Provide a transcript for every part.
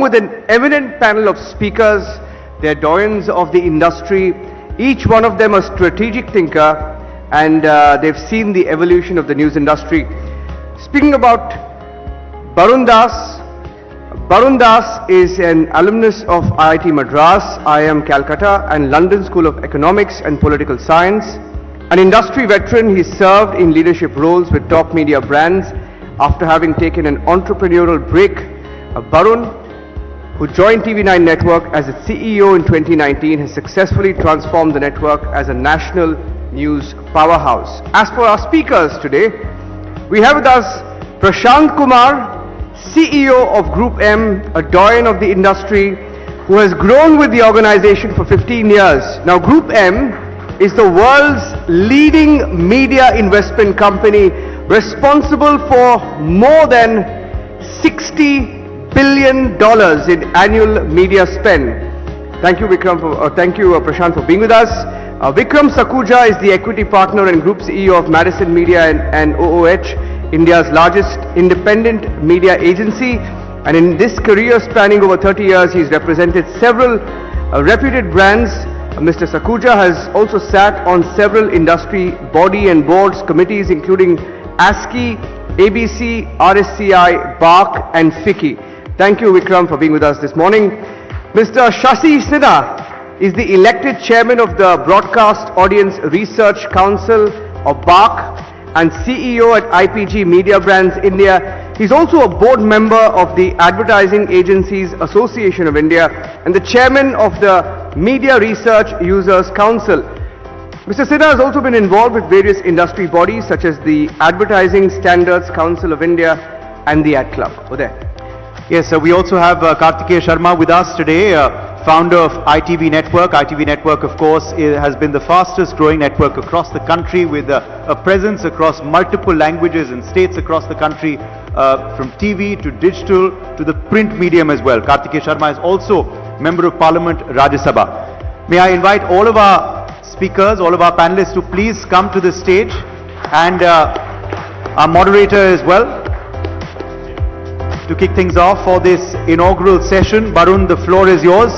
With an eminent panel of speakers, they're doyens of the industry, each one of them a strategic thinker, and they've seen the evolution of the news industry. Speaking about Barun Das is an alumnus of IIT Madras, IIM Calcutta, and London School of Economics and Political Science. An industry veteran, he served in leadership roles with top media brands after having taken an entrepreneurial break. Barun, who joined TV9 Network as its CEO in 2019, has successfully transformed the network as a national news powerhouse. As for our speakers today, we have with us Prashant Kumar, CEO of GroupM, a doyen of the industry who has grown with the organization for 15 years. Now, GroupM is the world's leading media investment company, responsible for more than $60 billion in annual media spend. Thank you, Prashant, for being with us. Vikram Sakuja is the equity partner and group CEO of Madison Media and OOH, India's largest independent media agency. And in this career spanning over 30 years, he's represented several reputed brands. Mr. Sakuja has also sat on several industry body and boards committees, including ASCI, ABC, RSCI, BARC, and FICCI. Thank you, Vikram, for being with us this morning. Mr. Shashi Sinha is the elected chairman of the Broadcast Audience Research Council, of BARC, and CEO at IPG Media Brands India. He's also a board member of the Advertising Agencies Association of India and the chairman of the Media Research Users Council. Mr. Sinha has also been involved with various industry bodies such as the Advertising Standards Council of India and the Ad Club. Uday. Yes, we also have Kartikeya Sharma with us today, founder of ITV Network. ITV Network, of course, has been the fastest growing network across the country, with a presence across multiple languages and states across the country, from TV to digital to the print medium as well. Kartikeya Sharma is also Member of Parliament, Rajya Sabha. May I invite all of our speakers, all of our panelists to please come to the stage, and our moderator as well, to kick things off for this inaugural session. Barun, the floor is yours.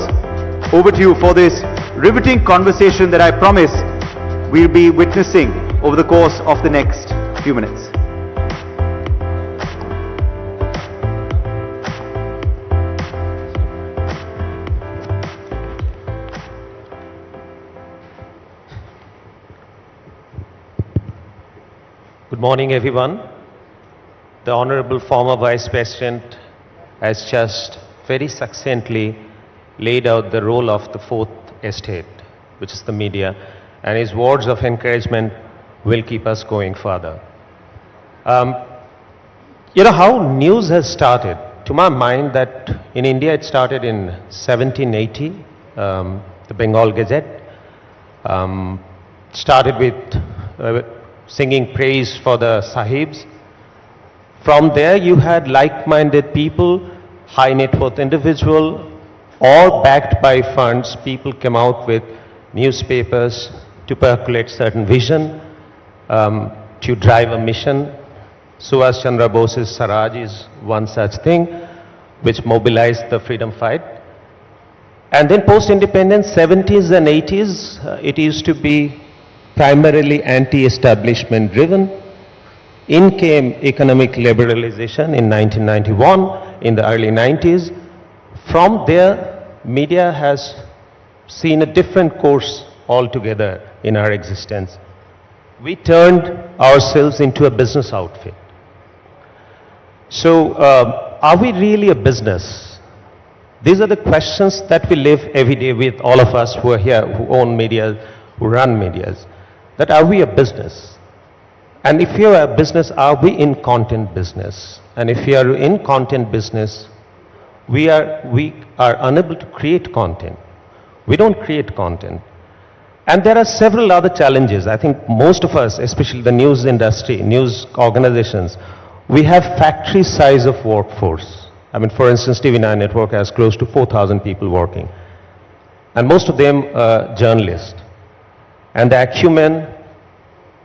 Over to you for this riveting conversation that I promise we'll be witnessing over the course of the next few minutes. Good morning, everyone. The Honorable former Vice President has just very succinctly laid out the role of the fourth estate, which is the media, and his words of encouragement will keep us going further. You know how news has started? To my mind, that in India it started in 1780, the Bengal Gazette. Started with singing praise for the sahibs. From there you had like-minded people, high net worth individual, all backed by funds. People came out with newspapers to percolate certain vision, to drive a mission. Subhash Chandra Bose's Swaraj is one such thing which mobilized the freedom fight. And then post-independence, 70s and 80s, it used to be primarily anti-establishment driven. In came economic liberalization in 1991, in the early 90s. From there, media has seen a different course altogether in our existence. We turned ourselves into a business outfit. So, are we really a business? These are the questions that we live every day with, all of us who are here, who own media, who run medias. That are we a business? And if you are a business, are we in content business? And if you are in content business, we are unable to create content. We don't create content. And there are several other challenges. I think most of us, especially the news industry, news organizations, we have factory size of workforce. I mean, for instance, TV9 Network has close to 4,000 people working. And most of them are journalists. And the acumen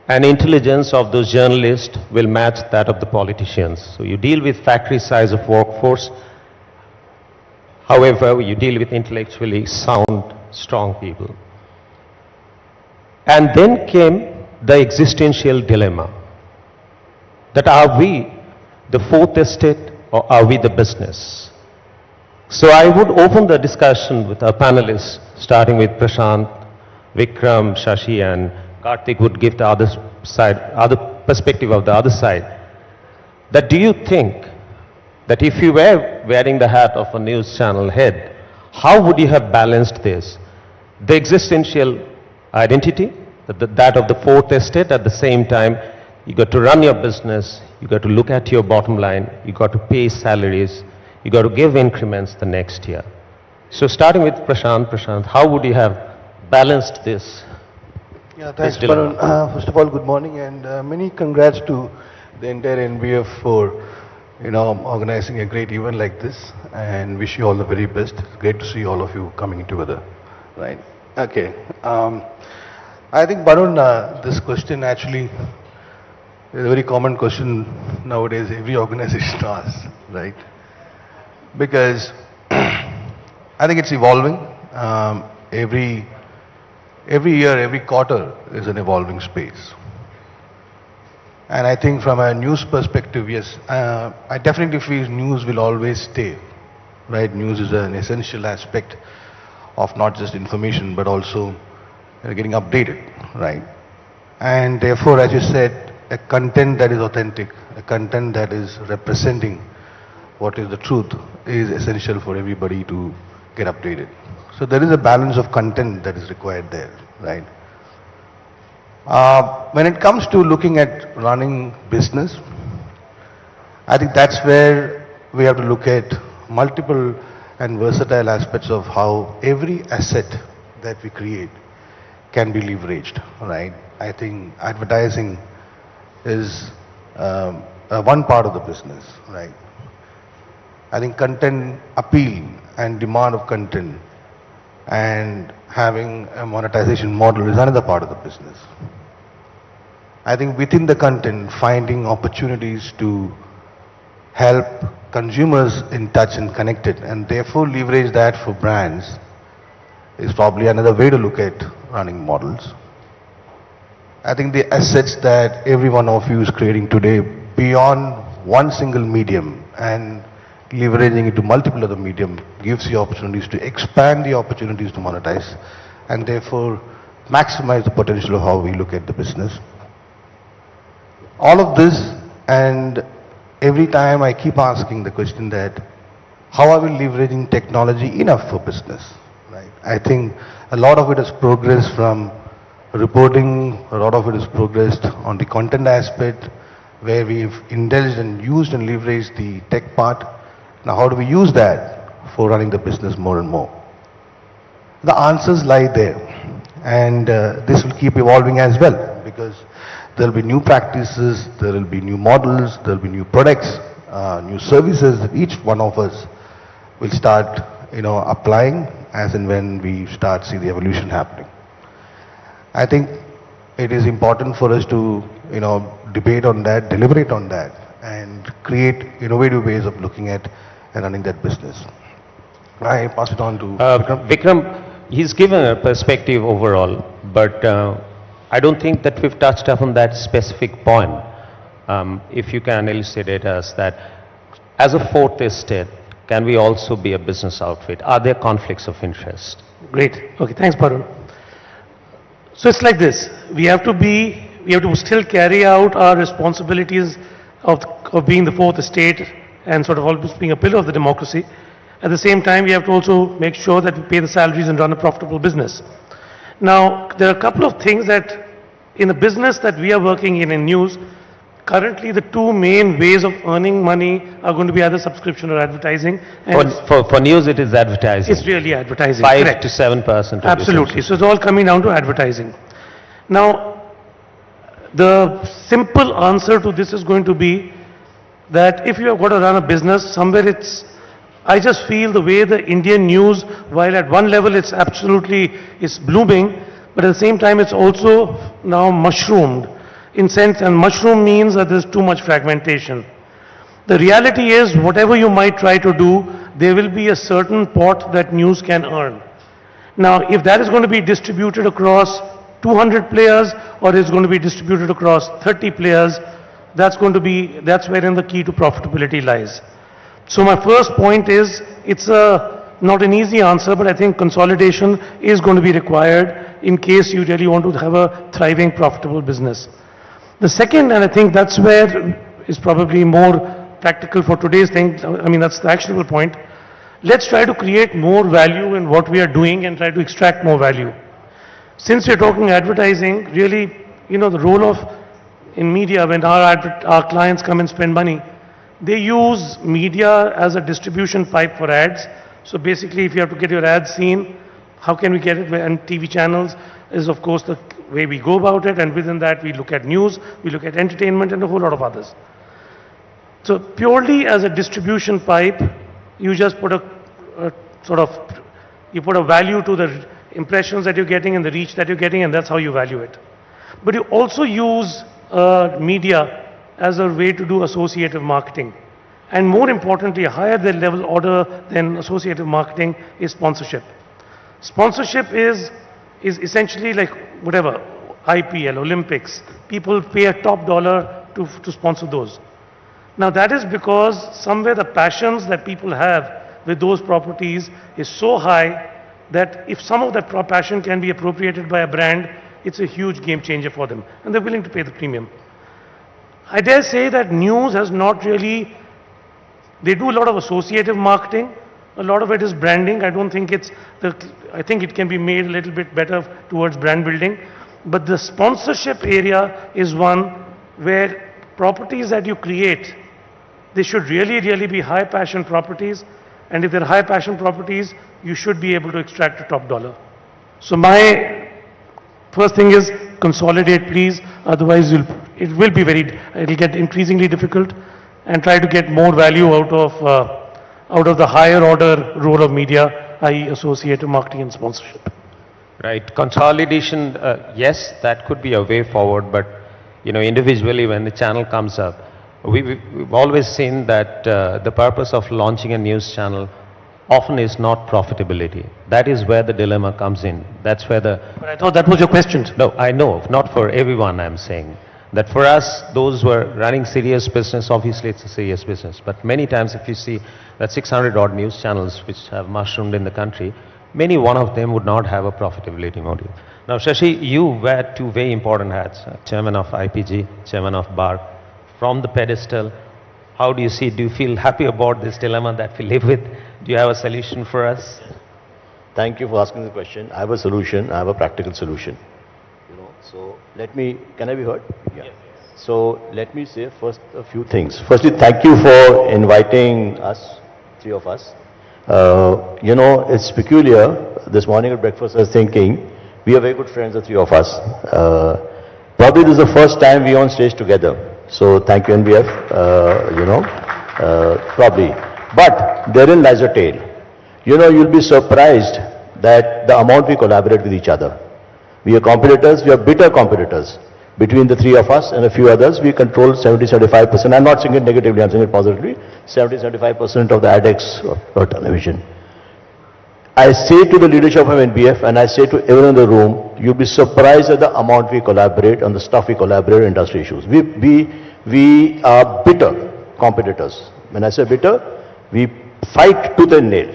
and intelligence of those journalists will match that of the politicians. So you deal with factory size of workforce. However, you deal with intellectually sound, strong people. And then came the existential dilemma, that are we the fourth estate or are we the business? So I would open the discussion with our panelists, starting with Prashant, Vikram, Shashi and Karthik would give the other side, other perspective of the other side. That do you think that if you were wearing the hat of a news channel head, how would you have balanced this? The existential identity, that of the fourth estate, at the same time, you got to run your business, you got to look at your bottom line, you got to pay salaries, you got to give increments the next year. So starting with Prashant, how would you have balanced this? Yeah, thanks, This dilemma. Varun. First of all, good morning and many congrats to the entire NBF for, organizing a great event like this and wish you all the very best. It's great to see all of you coming together, right? Okay. I think, Varun, this question actually is a very common question nowadays every organization asks, right? Because I think it's evolving. Every year, every quarter is an evolving space. And I think from a news perspective, yes, I definitely feel news will always stay, right? News is an essential aspect of not just information, but also getting updated, right? And therefore, as you said, a content that is authentic, a content that is representing what is the truth is essential for everybody to get updated. So there is a balance of content that is required there, right? When it comes to looking at running business, I think that's where we have to look at multiple and versatile aspects of how every asset that we create can be leveraged, right? I think advertising is one part of the business, right? I think content appeal and demand of content and having a monetization model is another part of the business. I think within the content, finding opportunities to help consumers in touch and connected and therefore leverage that for brands is probably another way to look at running models. I think the assets that every one of you is creating today beyond one single medium and leveraging it to multiple other medium gives you opportunities to expand the opportunities to monetize and therefore maximize the potential of how we look at the business. All of this, and every time I keep asking the question that how are we leveraging technology enough for business, right? I think a lot of it has progressed from reporting, a lot of it has progressed on the content aspect where we've indulged and used and leveraged the tech part. Now how do we use that for running the business more and more? The answers lie there, and this will keep evolving as well because there will be new practices, there will be new models, there will be new products, new services that each one of us will start applying as and when we start see the evolution happening. I think it is important for us to debate on that, deliberate on that and create innovative ways of looking at and running that business. I pass it on to Vikram. Vikram, he's given a perspective overall, but I don't think that we've touched upon that specific point. If you can elucidate us that as a fourth estate, can we also be a business outfit? Are there conflicts of interest? Great. Okay, thanks, Varun. So it's like this. We have to still carry out our responsibilities of being the fourth estate and sort of almost being a pillar of the democracy. At the same time, we have to also make sure that we pay the salaries and run a profitable business. Now, there are a couple of things that in the business that we are working in news, currently the two main ways of earning money are going to be either subscription or advertising. And For news, it is advertising. it's really advertising. 5 correct. to 7%. Absolutely. So it's all coming down to advertising. Now, the simple answer to this is going to be that if you have got to run a business, somewhere I just feel the way the Indian news, while at one level it's blooming, but at the same time it's also now mushroomed. In sense, and mushroom means that there's too much fragmentation. The reality is, whatever you might try to do, there will be a certain pot that news can earn. Now, if that is going to be distributed across 200 players or is going to be distributed across 30 players, that's wherein the key to profitability lies. So my first point is, it's not an easy answer, but I think consolidation is going to be required in case you really want to have a thriving, profitable business. The second, and I think that's where is probably more practical for today's thing, I mean, that's the actionable point. Let's try to create more value in what we are doing and try to extract more value. Since we're talking advertising, really, the role of in media, when our clients come and spend money, they use media as a distribution pipe for ads. So basically, if you have to get your ads seen, how can we get it? And TV channels is, of course, the way we go about it. And within that, we look at news, we look at entertainment, and a whole lot of others. So purely as a distribution pipe, you just put you put a value to the impressions that you're getting and the reach that you're getting, and that's how you value it. But you also use media as a way to do associative marketing. And more importantly, a higher level order than associative marketing is sponsorship. Sponsorship is essentially like whatever, IPL, Olympics. People pay a top dollar to sponsor those. Now that is because somewhere the passions that people have with those properties is so high that if some of that passion can be appropriated by a brand, it's a huge game changer for them, and they're willing to pay the premium. I dare say that news has not really, they do a lot of associative marketing, a lot of it is branding. I don't think I think it can be made a little bit better towards brand building, but the sponsorship area is one where properties that you create, they should really be high passion properties, and if they're high passion properties, you should be able to extract a top dollar. So my first thing is consolidate, please. Otherwise, it'll get increasingly difficult, and try to get more value out of the higher order role of media, i.e. associative marketing and sponsorship. Right. Consolidation, yes, that could be a way forward, but individually when the channel comes up, we've always seen that the purpose of launching a news channel often is not profitability. That is where the dilemma comes in. That's where But I thought that was your question. No, I know, not for everyone I'm saying. That for us, those who are running serious business, obviously it's a serious business. But many times if you see that 600 odd news channels which have mushroomed in the country, one of them would not have a profitability motive. Now, Shashi, you wear two very important hats, chairman of IPG, chairman of BARC. From the pedestal, how do you see, do you feel happy about this dilemma that we live with? Do you have a solution for us? Thank you for asking the question. I have a solution, I have a practical solution. So can I be heard? Yeah. Yes. So let me say first a few things. Firstly, thank you for inviting us, three of us. It's peculiar. This morning at breakfast I was thinking, we are very good friends, the three of us. Probably this is the first time we are on stage together. So thank you, NBF, probably. But therein lies a tale. You'll be surprised that the amount we collaborate with each other. We are competitors, we are bitter competitors. Between the three of us and a few others, we control 70-75%. I'm not saying it negatively, I'm saying it positively. 70-75% of the ADEX of television. I say to the leadership of NBF and I say to everyone in the room, you'll be surprised at the amount we collaborate on the stuff we collaborate on industry issues. We are bitter competitors. When I say bitter, we fight tooth and nail.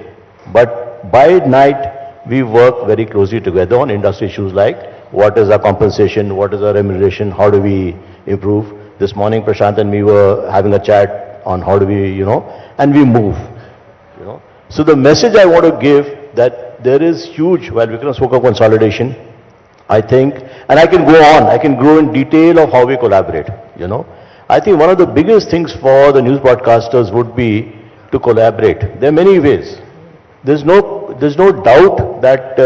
But by night, we work very closely together on industry issues like what is our compensation, what is our remuneration, how do we improve. This morning, Prashant and me were having a chat on how do we, and we move. So the message I want to give that there is huge, while Vikram spoke of consolidation, I think, and I can go on, I can go in detail of how we collaborate, I think one of the biggest things for the news broadcasters would be to collaborate. There are many ways. There's no doubt that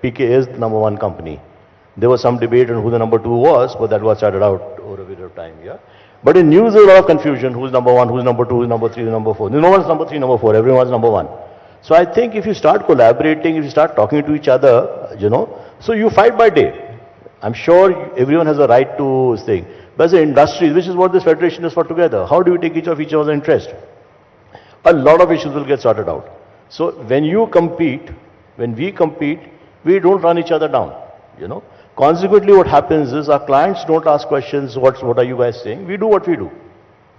PK is the number one company. There was some debate on who the number two was, but that was started out over a period of time, yeah. But in news there's a lot of confusion, who's number one, who's number two, who's number three, who's number four. No one's number three, number four, everyone's number one. So I think if you start collaborating, if you start talking to each other, so you fight by day. I'm sure everyone has a right to sing. But as an industry, which is what this federation is for together, how do we take each of other's interest? a lot of issues will get sorted out. So when you compete, when we compete, we don't run each other down, you know. Consequently, what happens is our clients don't ask questions, what are you guys saying? We do what we do.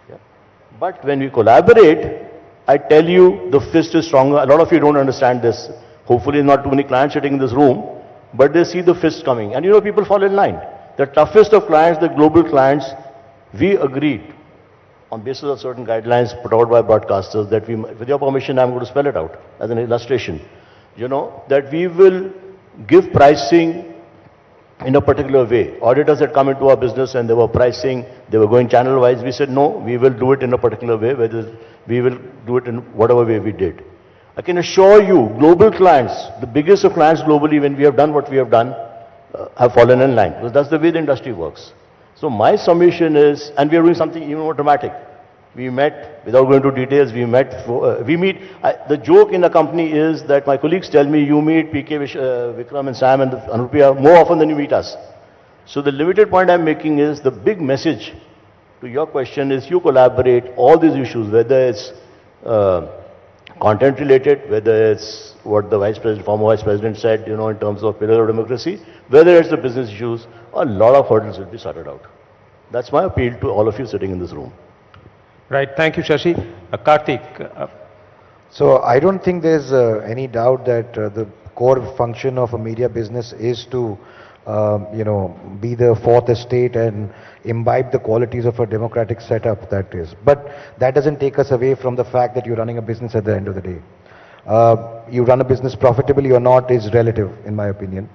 Yeah. But when we collaborate, I tell you, the fist is stronger. A lot of you don't understand this. Hopefully not too many clients sitting in this room, but they see the fist coming. And you know, people fall in line. The toughest of clients, the global clients, we agreed on basis of certain guidelines put out by broadcasters that we, with your permission, I'm going to spell it out as an illustration, you know, that we will give pricing in a particular way. Auditors had come into our business and they were pricing, they were going channel wise. We said, no, we will do it in a particular way, whether we will do it in whatever way we did. I can assure you, global clients, the biggest of clients globally, when we have done what we have done, have fallen in line, because that's the way the industry works. So my submission is, and we are doing something even more dramatic. We met, without going into details, we meet, the joke in the company is that my colleagues tell me, you meet PK, Vikram and Sam and Anupriya more often than you meet us. So the limited point I'm making is, the big message to your question is, you collaborate all these issues, whether it's content related, whether it's what the former vice president said, you know, in terms of pillar of democracy, whether it's the business issues, a lot of hurdles will be sorted out. That's my appeal to all of you sitting in this room. Right, thank you, Shashi. Karthik, So I don't think there's any doubt that the core function of a media business is to, be the fourth estate and imbibe the qualities of a democratic setup, that is. But that doesn't take us away from the fact that you're running a business at the end of the day. You run a business profitably or not is relative, in my opinion.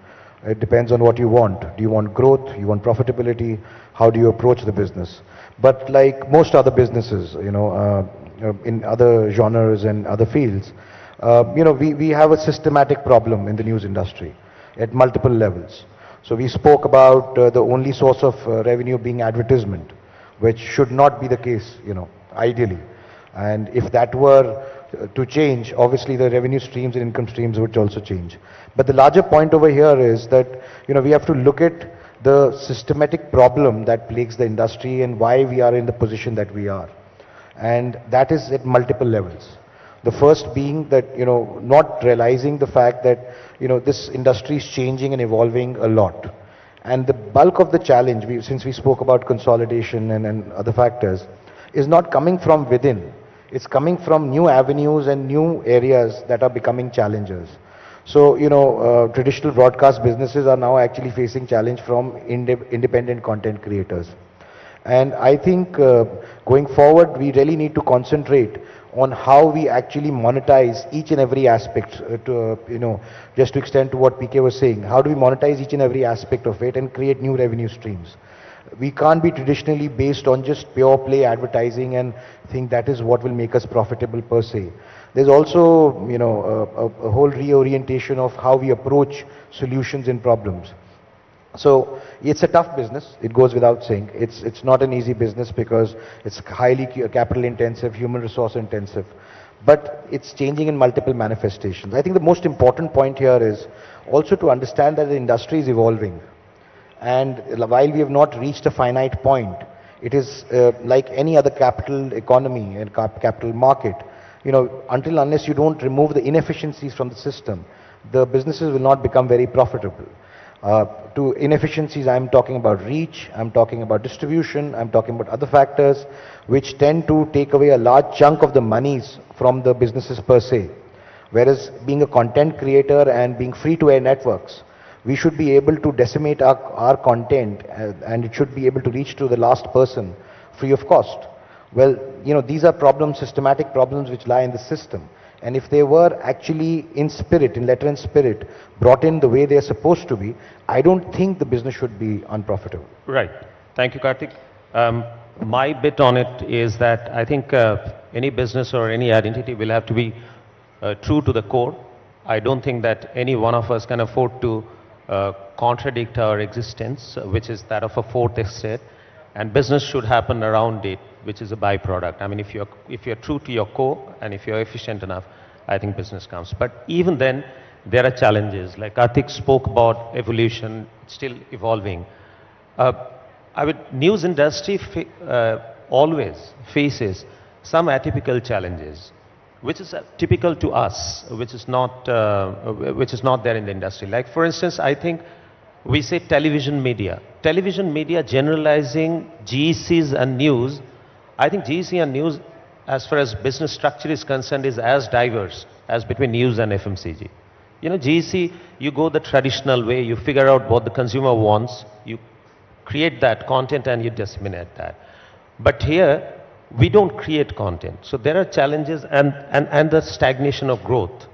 It depends on what you want. Do you want growth? You want profitability? How do you approach the business? But like most other businesses, in other genres and other fields, we have a systematic problem in the news industry at multiple levels. So we spoke about the only source of revenue being advertisement, which should not be the case, ideally. And if that were to change, obviously the revenue streams and income streams would also change. But the larger point over here is that, we have to look at the systematic problem that plagues the industry and why we are in the position that we are. And that is at multiple levels. The first being that, not realizing the fact that, this industry is changing and evolving a lot. And the bulk of the challenge, since we spoke about consolidation and other factors, is not coming from within. It's coming from new avenues and new areas that are becoming challengers. So, traditional broadcast businesses are now actually facing challenge from independent content creators. And I think going forward, we really need to concentrate on how we actually monetize each and every aspect, just to extend to what PK was saying. How do we monetize each and every aspect of it and create new revenue streams? We can't be traditionally based on just pure play advertising and think that is what will make us profitable per se. There's also, a whole reorientation of how we approach solutions and problems. So it's a tough business, it goes without saying. It's not an easy business because it's highly capital intensive, human resource intensive. But it's changing in multiple manifestations. I think the most important point here is also to understand that the industry is evolving. And while we have not reached a finite point, it is like any other capital economy and capital market. Until unless you don't remove the inefficiencies from the system, the businesses will not become very profitable. To inefficiencies, I'm talking about reach, I'm talking about distribution, I'm talking about other factors which tend to take away a large chunk of the monies from the businesses per se. Whereas being a content creator and being free-to-air networks, we should be able to decimate our content and it should be able to reach to the last person free of cost. Well, these are problems, systematic problems which lie in the system. And if they were actually in spirit, in letter and spirit, brought in the way they are supposed to be, I don't think the business should be unprofitable. right. Thank you, Karthik. My bit on it is that I think any business or any identity will have to be true to the core. I don't think that any one of us can afford to contradict our existence, which is that of a fourth estate, and business should happen around it, which is a byproduct. I mean, if you're true to your core and if you're efficient enough, I think business comes. But even then, there are challenges. Like Karthik spoke about evolution, still evolving. News industry always faces some atypical challenges. which is typical to us, which is not there in the industry. Like for instance, I think we say television media. Television media generalizing GECs and news. I think GEC and news, as far as business structure is concerned, is as diverse as between news and FMCG. You know, GEC, you go the traditional way, you figure out what the consumer wants, you create that content and you disseminate that. But here, we don't create content. So there are challenges and the stagnation of growth.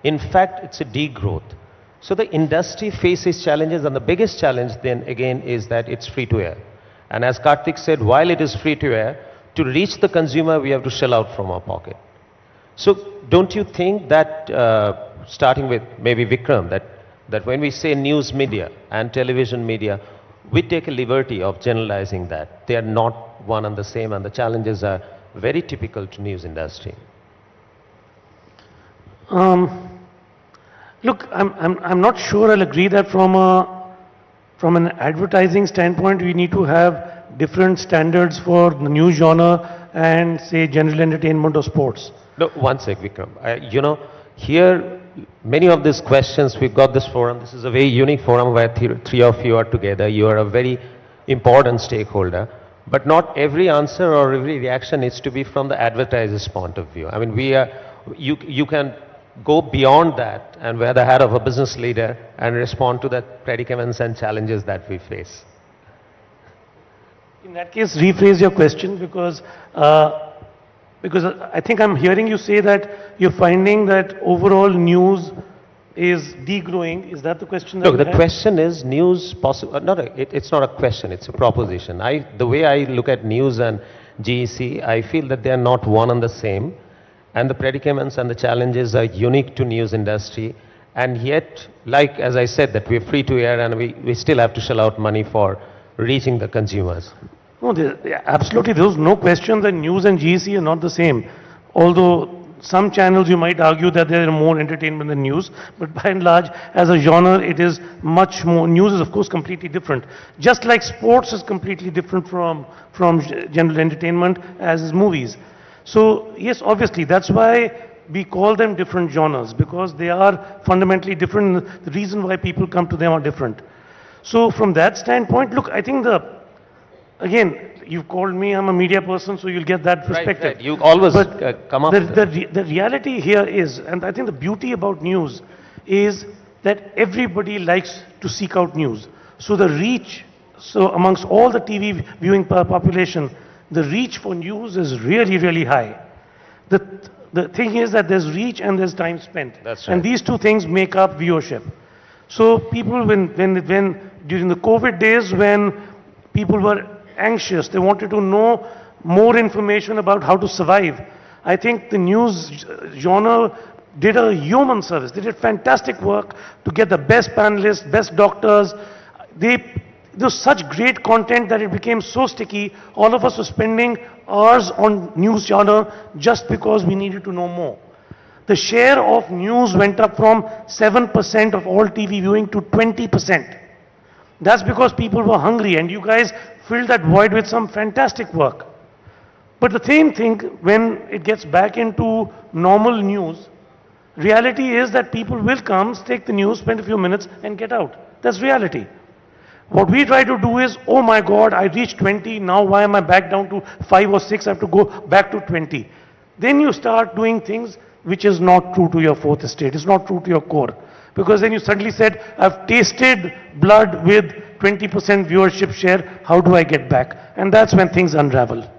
In fact, it's a degrowth. So the industry faces challenges, and the biggest challenge then again is that it's free to air. And as Karthik said, while it is free to air, to reach the consumer, we have to shell out from our pocket. So don't you think that, starting with maybe Vikram, that when we say news media and television media, we take a liberty of generalizing that. They are not one and the same, and the challenges are very typical to news industry. Look, I'm not sure I'll agree that from an advertising standpoint, we need to have different standards for the news genre and say general entertainment or sports. No, one sec, Vikram. You know, here, many of these questions, we've got this forum. This is a very unique forum where three of you are together. You are a very important stakeholder. But not every answer or every reaction needs to be from the advertiser's point of view. I mean, you can go beyond that and wear the hat of a business leader and respond to the predicaments and challenges that we face. In that case, rephrase your question because I think I'm hearing you say that you're finding that overall news is degrowing. Is that the question? That Look, the question is news possible. It's not a question, it's a proposition. The way I look at news and GEC, I feel that they are not one and the same. And the predicaments and the challenges are unique to news industry. And yet, like as I said, that we're free to air and we still have to shell out money for reaching the consumers. No, absolutely. There's no question that news and GEC are not the same. Although some channels you might argue that they're more entertainment than news, but by and large, as a genre, it is much more. News is, of course, completely different. Just like sports is completely different from general entertainment, as is movies. So, yes, obviously, that's why we call them different genres, because they are fundamentally different. The reason why people come to them are different. So, from that standpoint, look, I think again, you've called me, I'm a media person, so you'll get that perspective. Right. You always come up with the reality here is, and I think the beauty about news is that everybody likes to seek out news. So the reach, amongst all the TV viewing population, the reach for news is really, really high. The thing is that there's reach and there's time spent. That's right. And these two things make up viewership. So people, when during the COVID days, when people were anxious, they wanted to know more information about how to survive, I think the news genre did a human service. They did fantastic work to get the best panelists, best doctors. There was such great content that it became so sticky. All of us were spending hours on news genre just because we needed to know more. The share of news went up from 7% of all TV viewing to 20%. That's because people were hungry, and you guys filled that void with some fantastic work. But the same thing, when it gets back into normal news, reality is that people will come, take the news, spend a few minutes and get out. That's reality. What we try to do is, oh my God, I reached 20, now why am I back down to 5 or 6, I have to go back to 20. Then you start doing things which is not true to your fourth estate, it's not true to your core. Because then you suddenly said, I've tasted blood with 20% viewership share, how do I get back? And that's when things unravel.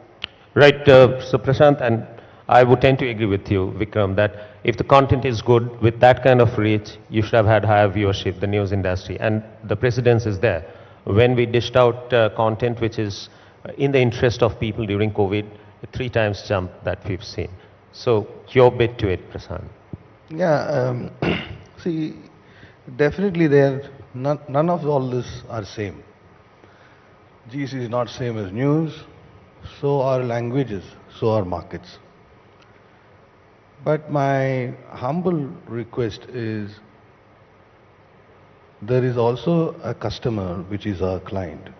Right, so Prashant, and I would tend to agree with you, Vikram, that if the content is good, with that kind of reach, you should have had higher viewership, the news industry, and the precedence is there. When we dished out content which is in the interest of people during COVID, a 3 times jump that we've seen. So, your bit to it, Prashant. Yeah, see, definitely none of all this are same. GC is not same as news, so are languages, so are markets. But my humble request is, there is also a customer which is our client.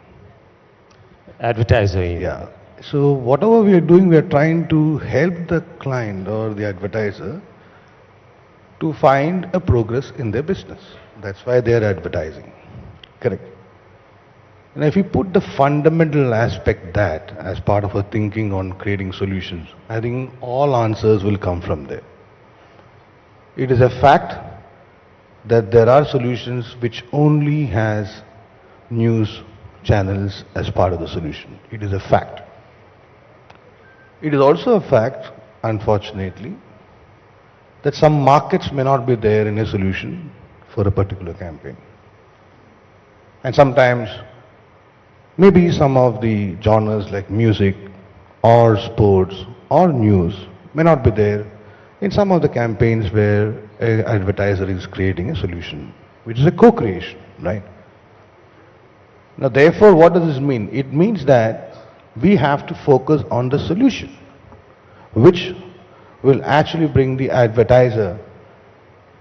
Advertiser. Yeah. So whatever we are doing, we are trying to help the client or the advertiser to find a progress in their business. That's why they are advertising. Correct. And if we put the fundamental aspect that as part of our thinking on creating solutions, I think all answers will come from there. It is a fact that there are solutions which only has news channels as part of the solution. It is a fact. It is also a fact, unfortunately, that some markets may not be there in a solution for a particular campaign. And sometimes, maybe some of the genres like music or sports or news may not be there in some of the campaigns where an advertiser is creating a solution, which is a co-creation, right? Now, therefore, what does this mean? It means that we have to focus on the solution, which will actually bring the advertiser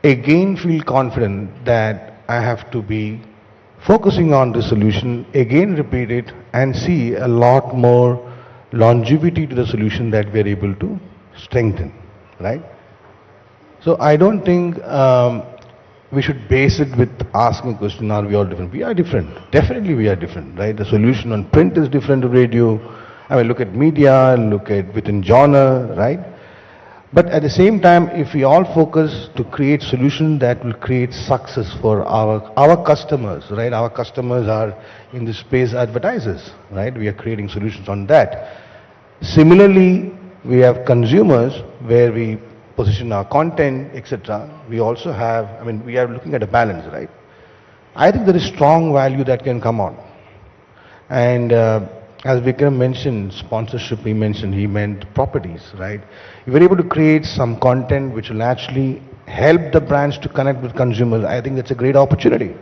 again feel confident that I have to be focusing on the solution, again repeat it and see a lot more longevity to the solution that we are able to strengthen, right? So I don't think we should base it with asking a question, are we all different? We are different. Definitely we are different, right? The solution on print is different to radio. I mean, look at media, look at within genre, right? But at the same time, if we all focus to create solutions that will create success for our customers, right? Our customers are in this space advertisers, right? We are creating solutions on that. Similarly, we have consumers where we position our content, etc. We also have, I mean, we are looking at a balance, right? I think there is strong value that can come on. And as Vikram mentioned, sponsorship he meant properties, right? If we're able to create some content which will actually help the brands to connect with consumers, I think that's a great opportunity.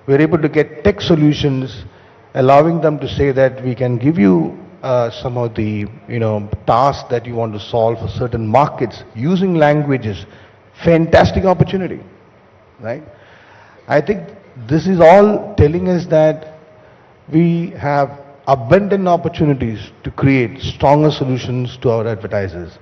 We're able to get tech solutions, allowing them to say that we can give you some of the, tasks that you want to solve for certain markets using languages. Fantastic opportunity, right? I think this is all telling us that we have abundant opportunities to create stronger solutions to our advertisers.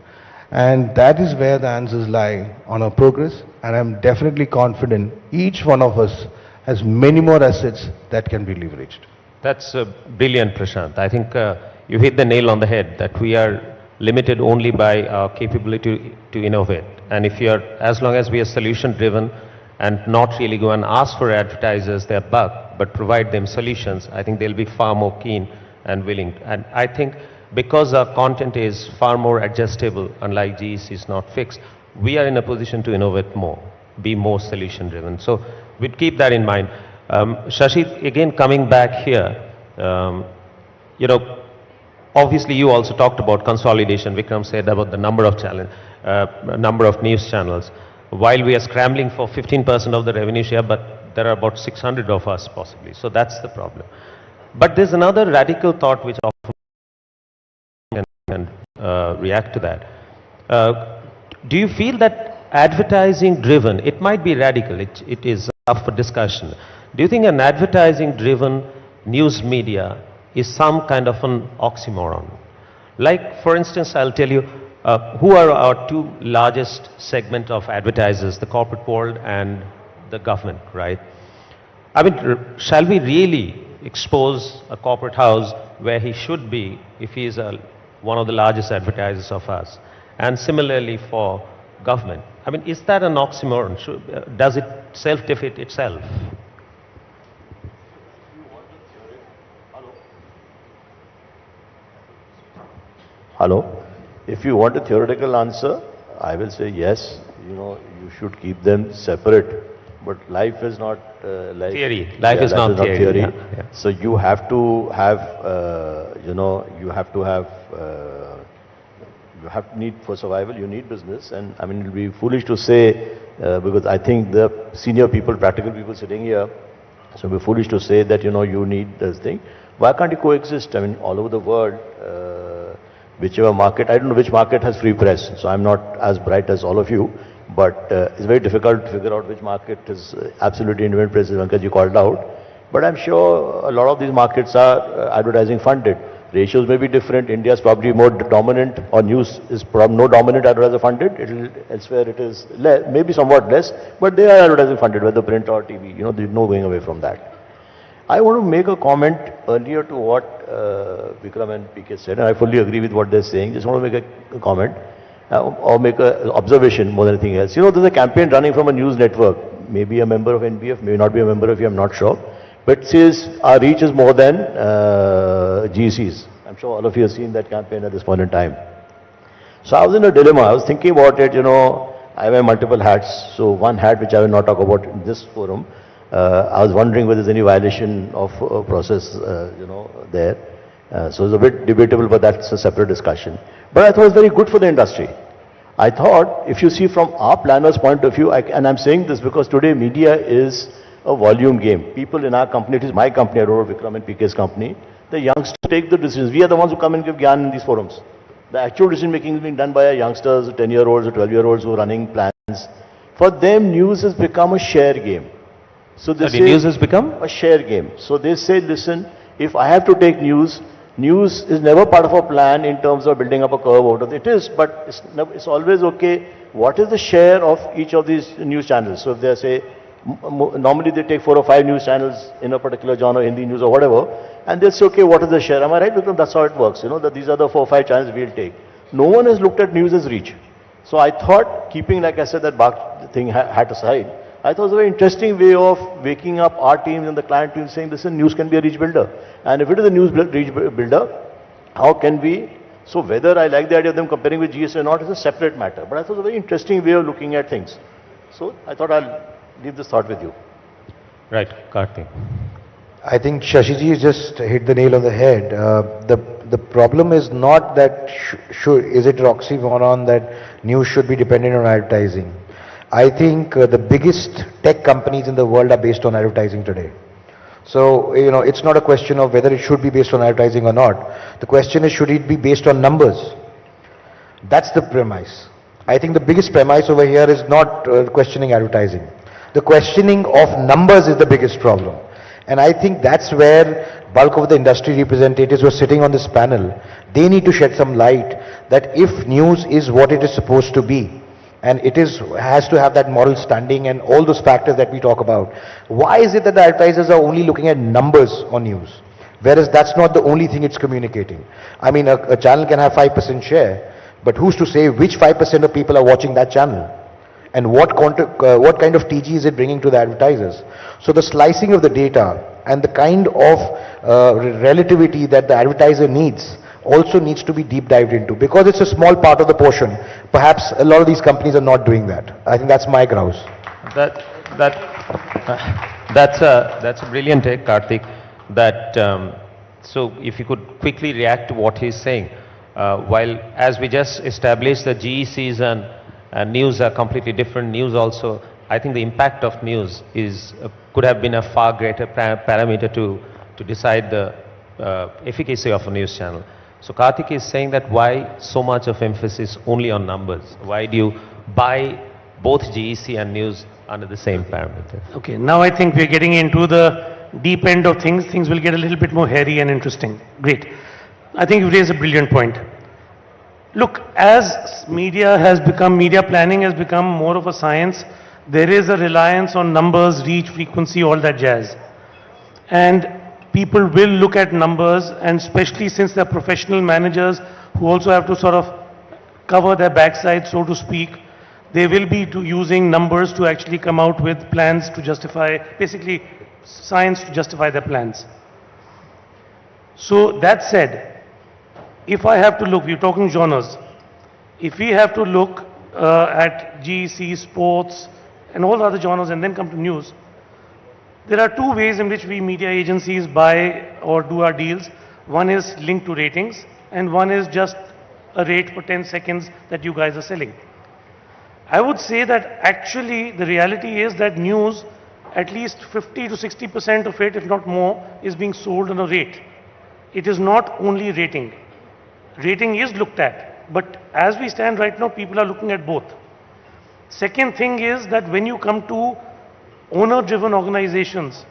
And that is where the answers lie on our progress. And I'm definitely confident each one of us has many more assets that can be leveraged. That's brilliant, Prashant. I think you hit the nail on the head that we are limited only by our capability to innovate. And if you're, as long as we are solution driven and not really go and ask for advertisers their buck, but provide them solutions, I think they'll be far more keen and willing. And I think because our content is far more adjustable, unlike GEC is not fixed, we are in a position to innovate more, be more solution driven. So we'd keep that in mind. Shashi, again coming back here, obviously you also talked about consolidation. Vikram said about the number of news channels. While we are scrambling for 15% of the revenue share, but there are about 600 of us possibly. So that's the problem. But there's another radical thought which often can react to that. Do you feel that advertising driven, it might be radical, it is up for discussion. Do you think an advertising driven news media is some kind of an oxymoron? Like, for instance, I'll tell you, who are our two largest segment of advertisers, the corporate world and the government, right? I mean, shall we really expose a corporate house where he should be if he is one of the largest advertisers of us? And similarly for government. I mean, is that an oxymoron? Does it self-defeat itself? Hello? If you want a theoretical answer, I will say yes, you should keep them separate. But life is not like... Theory. Life is not theory. Yeah. So you have to have, need for survival, you need business. And I mean, it will be foolish to say, because I think the senior people, practical people sitting here, so it will be foolish to say that, you need this thing. Why can't you coexist? I mean, all over the world, whichever market, I don't know which market has free press, so I'm not as bright as all of you, but it's very difficult to figure out which market is absolutely independent press, as Venkat ji called out. But I'm sure a lot of these markets are advertising funded. Ratios may be different. India is probably more dominant, or news is probably no dominant advertiser funded. Elsewhere it is maybe somewhat less, but they are advertising funded, whether print or TV. You know, there's no going away from that. I want to make a comment earlier to what Vikram and PK said, and I fully agree with what they're saying. Just want to make a comment or make an observation more than anything else. You know, there's a campaign running from a news network, maybe a member of NBF, may not be a member of you, I'm not sure, but says our reach is more than GCs. I'm sure all of you have seen that campaign at this point in time. So I was in a dilemma. I was thinking about it, you know, I wear multiple hats. So one hat which I will not talk about in this forum, I was wondering whether there's any violation of process, you know, there. So it's a bit debatable, but that's a separate discussion. But I thought it was very good for the industry. I thought, if you see from our planner's point of view, and I'm saying this because today media is a volume game. People in our company, it is my company, I don't know Vikram and PK's company, the youngsters take the decisions. We are the ones who come and give gyan in these forums. The actual decision making is being done by our youngsters, 10-year-olds or 12-year-olds who are running plans. For them, news has become a share game. So they say, news has become? A share game. So they say, listen, if I have to take news, news is never part of a plan in terms of building up a curve out of it. It is, but it's always okay. What is the share of each of these news channels? So if they say, normally they take 4 or 5 news channels in a particular genre, Hindi news or whatever, and they say, okay, what is the share? Am I right? Because that's how it works, you know, that these are the 4 or 5 channels we'll take. No one has looked at news as reach. So I thought, keeping, like I said, that BARC thing hat aside, I thought it was a very interesting way of waking up our teams and the client teams saying, listen, news can be a reach builder. And if it is a news reach builder, how can we, so whether I like the idea of them comparing with GS or not is a separate matter. But I thought it was a very interesting way of looking at things. So I thought I'll leave this thought with you. Right, Karthik. I think Shashiji just hit the nail on the head. The problem is not that is it oxymoron that news should be dependent on advertising. I think the biggest tech companies in the world are based on advertising today. So, you know, it's not a question of whether it should be based on advertising or not. The question is, should it be based on numbers? That's the premise. I think the biggest premise over here is not questioning advertising. The questioning of numbers is the biggest problem. And I think that's where bulk of the industry representatives who are sitting on this panel, they need to shed some light that if news is what it is supposed to be, and it has to have that moral standing and all those factors that we talk about, why is it that the advertisers are only looking at numbers on news? Whereas that's not the only thing it's communicating. I mean, a channel can have 5% share, but who's to say which 5% of people are watching that channel? And what kind of TG is it bringing to the advertisers? So the slicing of the data and the kind of relativity that the advertiser needs also needs to be deep dived into, because it's a small part of the portion. Perhaps a lot of these companies are not doing that. I think that's my grouse. That's a brilliant take, Karthik. That so if you could quickly react to what he's saying, while as we just established the GECs and news are completely different. News also, I think the impact of news is could have been a far greater parameter to decide the efficacy of a news channel. So Karthik is saying that why so much of emphasis only on numbers? Why do you buy both GEC and news under the same parameter? Okay, now I think we're getting into the deep end of things. Things will get a little bit more hairy and interesting. Great. I think you raised a brilliant point. Look, as media planning has become more of a science, there is a reliance on numbers, reach, frequency, all that jazz. And people will look at numbers, and especially since they're professional managers who also have to sort of cover their backside, so to speak, they will be using numbers to actually come out with plans to justify, basically science to justify their plans. So that said, if I have to look, we're talking genres, if we have to look at GEC, sports, and all the other genres and then come to news, there are two ways in which we media agencies buy or do our deals. One is linked to ratings, and one is just a rate for 10 seconds that you guys are selling. I would say that actually the reality is that news, at least 50 to 60% of it, if not more, is being sold on a rate. It is not only rating. Rating is looked at, but as we stand right now, people are looking at both. Second thing is that when you come to owner-driven organizations,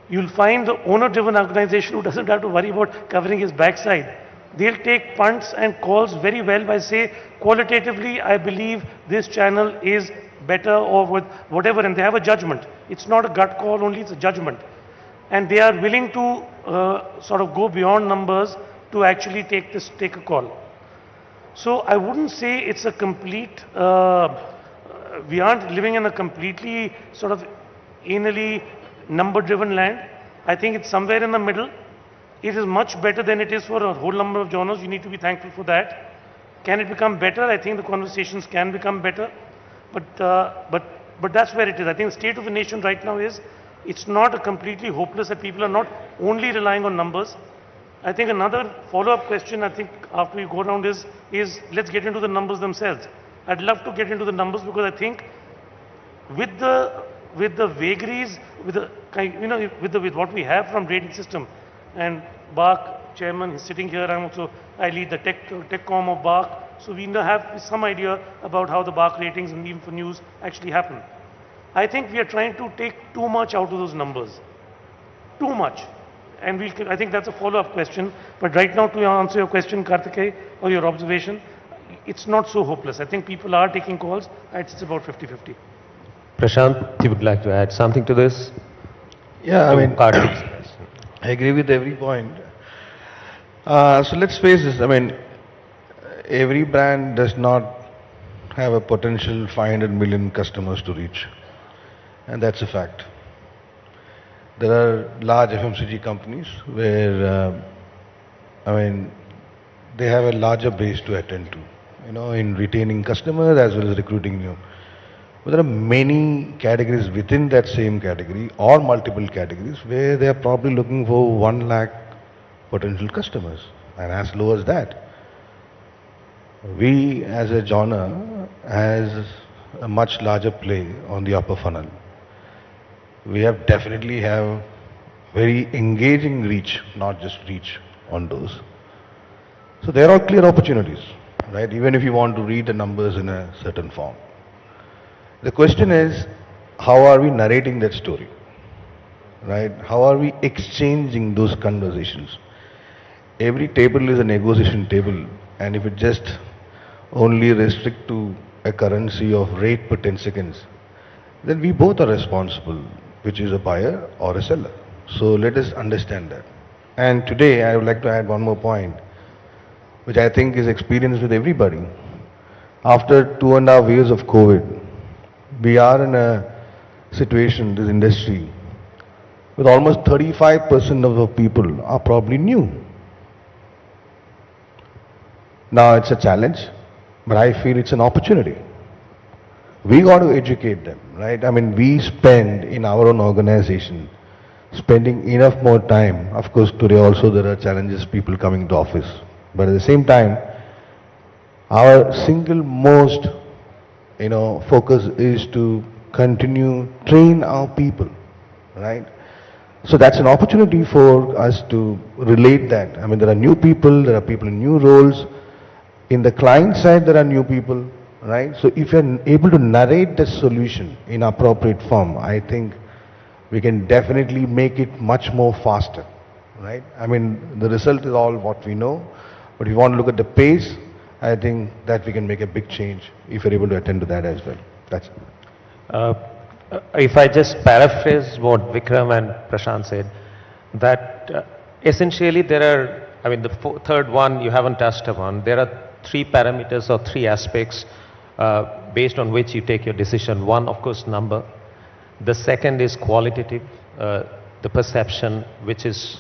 You'll find the owner-driven organization who doesn't have to worry about covering his backside. They'll take punts and calls very well by say, qualitatively, I believe this channel is better or with whatever, and they have a judgment. It's not a gut call only, it's a judgment. And they are willing to sort of go beyond numbers to actually take a call. So I wouldn't say it's a complete, we aren't living in a completely sort of anally number-driven land. I think it's somewhere in the middle. It is much better than it is for a whole number of genres. You need to be thankful for that. Can it become better? I think the conversations can become better. But that's where it is. I think the state of the nation right now is, it's not a completely hopeless that people are not only relying on numbers. I think another follow-up question, I think after we go around is let's get into the numbers themselves. I'd love to get into the numbers because I think with the vagaries, with what we have from rating system, and BARC chairman is sitting here, I lead the tech-com of BARC, so we have some idea about how the BARC ratings and even for news actually happen. I think we are trying to take too much out of those numbers. Too much. And I think that's a follow-up question. But right now, to answer your question, Karthikeya, or your observation, it's not so hopeless. I think people are taking calls. It's about 50-50. Prashant, you would like to add something to this? Yeah, I mean, Karthik's question. I agree with every point. So let's face this, I mean, every brand does not have a potential 500 million customers to reach. And that's a fact. There are large FMCG companies where, they have a larger base to attend to, in retaining customers as well as recruiting new. But there are many categories within that same category or multiple categories where they are probably looking for 1 lakh potential customers, and as low as that. We as a genre has a much larger play on the upper funnel. We definitely have very engaging reach, not just reach on those. So there are clear opportunities, right? Even if you want to read the numbers in a certain form. The question is, how are we narrating that story, right? How are we exchanging those conversations? Every table is a negotiation table, and if it just only restrict to a currency of rate per 10 seconds, then we both are responsible, which is a buyer or a seller. So let us understand that. And today I would like to add one more point, which I think is experienced with everybody. After 2.5 years of COVID, we are in a situation, this industry, with almost 35% of the people are probably new. Now it's a challenge, but I feel it's an opportunity. We got to educate them, right? I mean, we spend in our own organization, spending enough more time. Of course, today also there are challenges, people coming to office. But at the same time, our single most focus is to continue train our people, right? So that's an opportunity for us to relate that. I mean, there are new people, there are people in new roles. In the client side, there are new people, right? So if you're able to narrate the solution in appropriate form, I think we can definitely make it much more faster, right? I mean, the result is all what we know, but if you want to look at the pace, I think that we can make a big change if you're able to attend to that as well. That's it. If I just paraphrase what Vikram and Prashant said, that essentially there are, I mean, the third one you haven't touched upon. There are 3 parameters or 3 aspects based on which you take your decision. One, of course, number. The second is qualitative, the perception, which is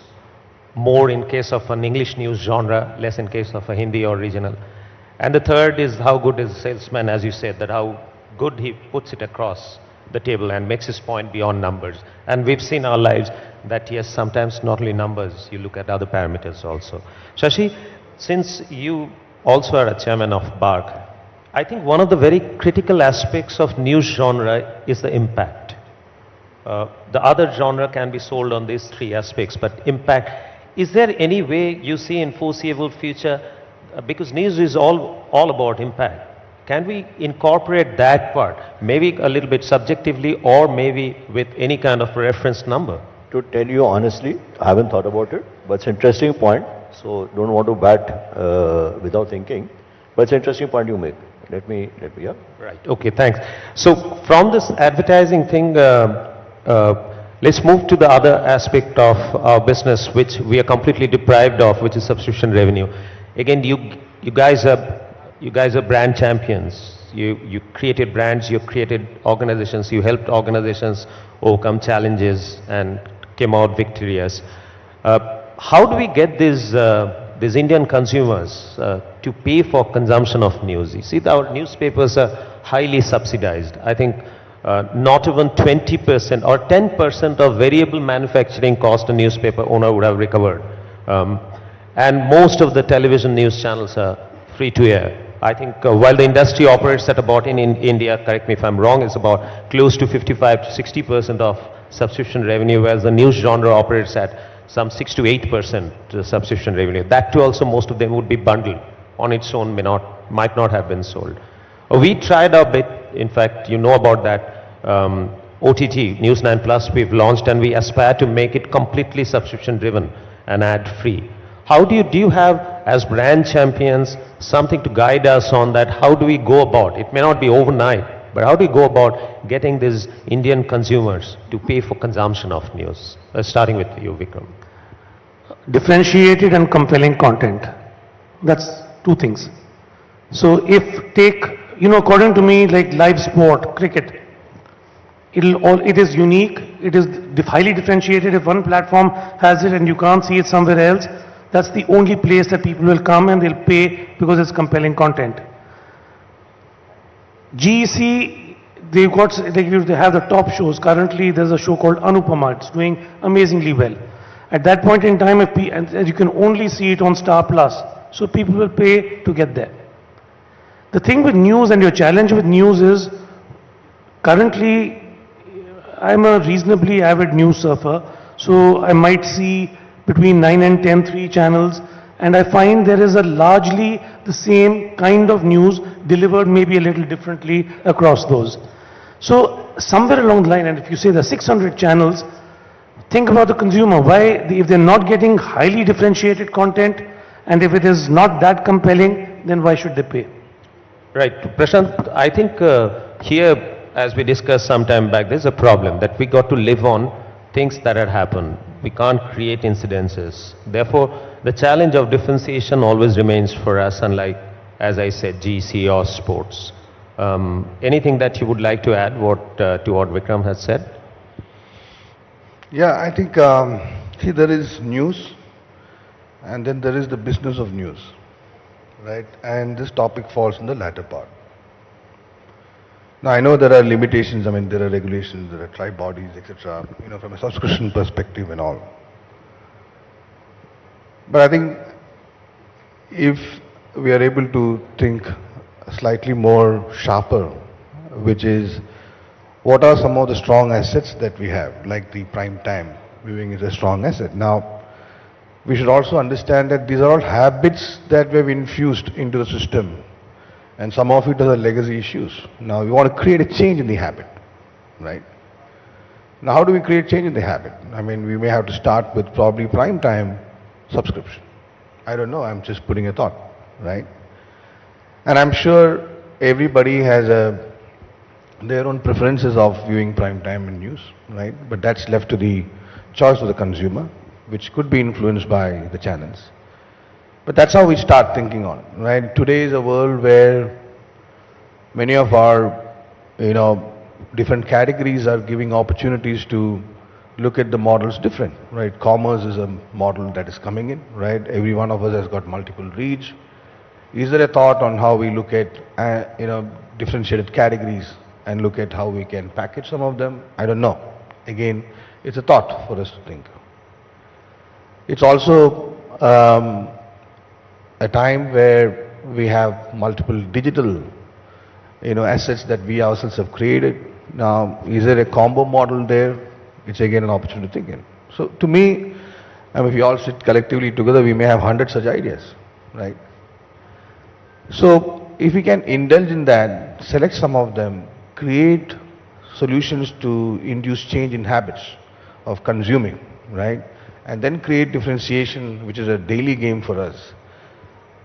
more in case of an English news genre, less in case of a Hindi or regional. And the third is how good is the salesman, as you said, that how good he puts it across the table and makes his point beyond numbers. And we've seen our lives that yes, sometimes not only numbers, you look at other parameters also. Shashi, since you also are a chairman of BARC, I think one of the very critical aspects of news genre is the impact. The other genre can be sold on these 3 aspects, but impact. Is there any way you see in foreseeable future, because news is all about impact, can we incorporate that part, maybe a little bit subjectively or maybe with any kind of reference number? to tell you honestly, I haven't thought about it, but it's an interesting point. So don't want to bat without thinking, but it's an interesting point you make. Yeah. Right, okay, thanks. So from this advertising thing, let's move to the other aspect of our business, which we are completely deprived of, which is subscription revenue. Again, you guys are brand champions. You created brands, you created organizations, you helped organizations overcome challenges and came out victorious. How do we get these Indian consumers to pay for consumption of news? You see, our newspapers are highly subsidized. I think not even 20% or 10% of variable manufacturing cost a newspaper owner would have recovered. And most of the television news channels are free to air. I think while the industry operates at about, in India, correct me if I'm wrong, it's about close to 55 to 60% of subscription revenue, whereas the news genre operates at some 6 to 8% subscription revenue. That too also, most of them would be bundled. On its own might not have been sold. We tried our bit, in fact, you know about that. OTT, News 9 Plus, we've launched, and we aspire to make it completely subscription driven and ad free. How do you have, as brand champions, something to guide us on that? How do we go about? It may not be overnight, but how do we go about getting these Indian consumers to pay for consumption of news? Starting with you, Vikram. Differentiated and compelling content. That's two things. So according to me, like live sport, cricket, it is unique, it is highly differentiated. If one platform has it and you can't see it somewhere else, that's the only place that people will come and they'll pay because it's compelling content. GEC, they have the top shows. Currently, there's a show called Anupama. It's doing amazingly well. At that point in time, and you can only see it on Star Plus, so people will pay to get there. The thing with news and your challenge with news is, currently, I'm a reasonably avid news surfer, so I might see between 9 and 10, 3 channels, and I find there is a largely the same kind of news delivered maybe a little differently across those. So somewhere along the line, and if you say there are 600 channels, think about the consumer. If they're not getting highly differentiated content, and if it is not that compelling, then why should they pay? Right. Prashant, I think here, as we discussed some time back, there's a problem that we got to live on things that had happened. We can't create incidences. Therefore, the challenge of differentiation always remains for us, unlike, as I said, GC or sports. Anything that you would like to add to what Vikram has said? Yeah, I think, see, there is news, and then there is the business of news, right? And this topic falls in the latter part. Now, I know there are limitations, there are regulations, there are tri-bodies, etc., from a subscription perspective and all. But I think if we are able to think slightly more sharper, which is, what are some of the strong assets that we have, like the prime time viewing is a strong asset. Now, we should also understand that these are all habits that we've infused into the system. And some of it are legacy issues. Now, we want to create a change in the habit, right? Now, how do we create change in the habit? We may have to start with probably prime time subscription. I don't know, I'm just putting a thought, right? And I'm sure everybody has their own preferences of viewing prime time and news, right? But that's left to the choice of the consumer, which could be influenced by the channels. But that's how we start thinking on, right? Today is a world where many of our, different categories are giving opportunities to look at the models different, right? Commerce is a model that is coming in, right? Every one of us has got multiple reach. Is there a thought on how we look at, differentiated categories and look at how we can package some of them? I don't know. Again, it's a thought for us to think. It's also a time where we have multiple digital, assets that we ourselves have created. Now, is there a combo model there? It's again an opportunity to think in. So to me, if we all sit collectively together, we may have 100 such ideas, right? So if we can indulge in that, select some of them, create solutions to induce change in habits, of consuming, right? And then create differentiation, which is a daily game for us.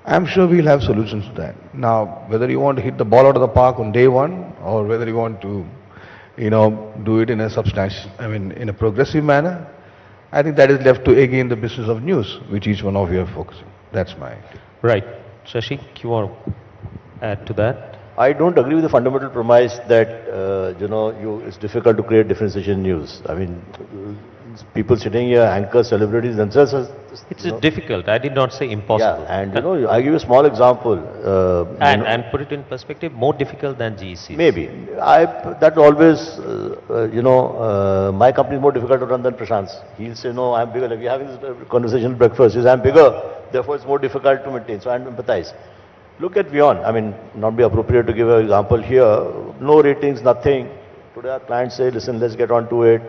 I'm sure we'll have solutions to that. Now, whether you want to hit the ball out of the park on day one, or whether you want to, do it in a substantial, in a progressive manner, I think that is left to, again, the business of news, which each one of you are focusing. That's my idea. Right. Shashi, you want to add to that? I don't agree with the fundamental premise that, it's difficult to create differentiation in news. I mean, people sitting here, anchors, celebrities themselves. It's difficult. I did not say impossible. Yeah, and I give you a small example. And put it in perspective, more difficult than GEC. Maybe. That always, my company is more difficult to run than Prashant's. He'll say, no, I'm bigger. Like we're having this conversation at breakfast. He says, I'm bigger. Therefore, it's more difficult to maintain. So I empathize. Look at beyond. I mean, not be appropriate to give an example here. No ratings, nothing. Today our clients say, listen, let's get on to it.